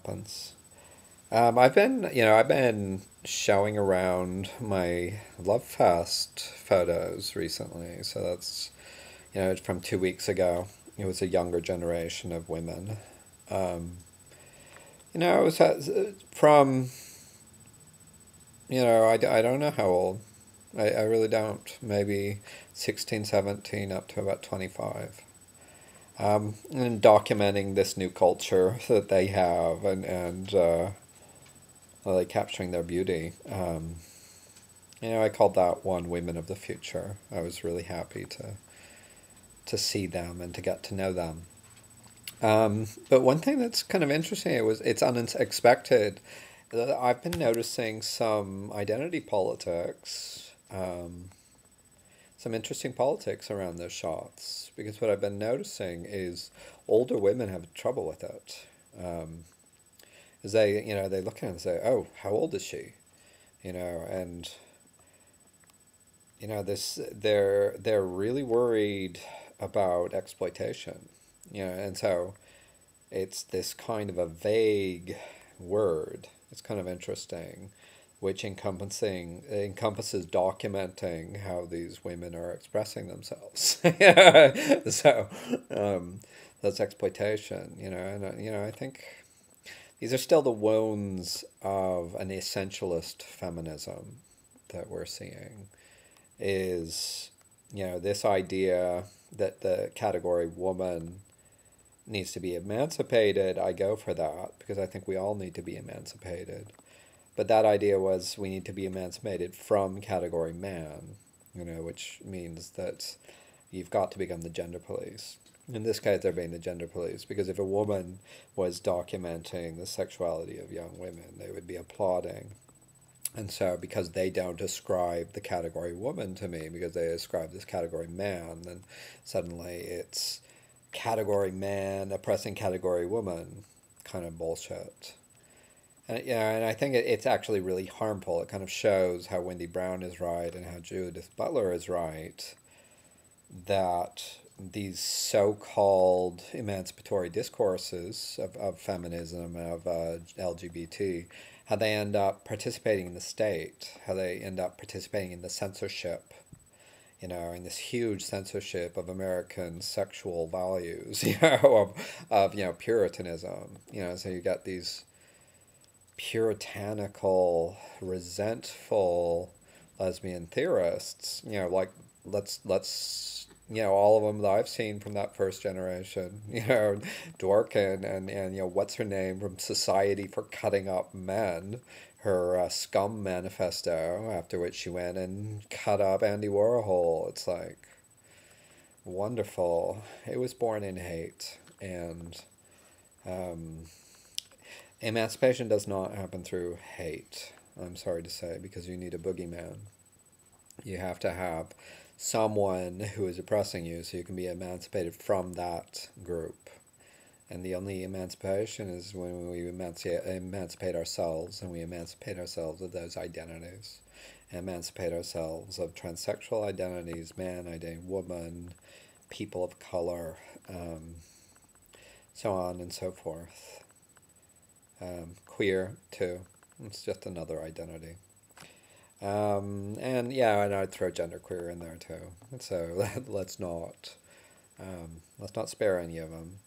Happens. I've been showing around my Lovefest photos recently. So that's, it's from 2 weeks ago. It was a younger generation of women. Um, it was from, I don't know how old. I really don't. Maybe 16, 17, up to about 25. And documenting this new culture that they have, and like capturing their beauty. I called that one "Women of the Future." I was really happy to see them and to get to know them. But one thing that's kind of interesting, it's unexpected. I've been noticing some identity politics, some interesting politics around those shots. Because what I've been noticing is older women have trouble with it. Is they look at it and say, "Oh, how old is she?" And they're really worried about exploitation. And so it's this kind of a vague word. It's kind of interesting, which encompasses documenting how these women are expressing themselves. So that's exploitation. And I think these are still the wounds of an essentialist feminism that we're seeing. Is this idea that the category woman needs to be emancipated. I go for that because I think we all need to be emancipated. But that idea was we need to be emancipated from category man, which means that you've got to become the gender police. In this case, they're being the gender police because if a woman was documenting the sexuality of young women, they would be applauding. And so, because they don't ascribe the category woman to me, because they ascribe this category man, then suddenly it's category man oppressing category woman kind of bullshit. And I think it's actually really harmful. It kind of shows how Wendy Brown is right and how Judith Butler is right, that these so-called emancipatory discourses of feminism, of LGBT, how they end up participating in the state, how they end up participating in the censorship, in this huge censorship of American sexual values, of Puritanism, so you got these puritanical, resentful lesbian theorists, like let's all of them that I've seen from that first generation, Dworkin and what's her name from Society for Cutting Up Men, her Scum manifesto, after which she went and cut up Andy Warhol. It's like wonderful. It was born in hate, and um, emancipation does not happen through hate. I'm sorry to say, because you need a boogeyman. You have to have someone who is oppressing you so you can be emancipated from that group. And the only emancipation is when we emancipate ourselves, and we emancipate ourselves of those identities. Emancipate ourselves of transsexual identities, man, identity, woman, people of color, so on and so forth. Queer, too. It's just another identity. And I'd throw genderqueer in there too. So let's not spare any of them.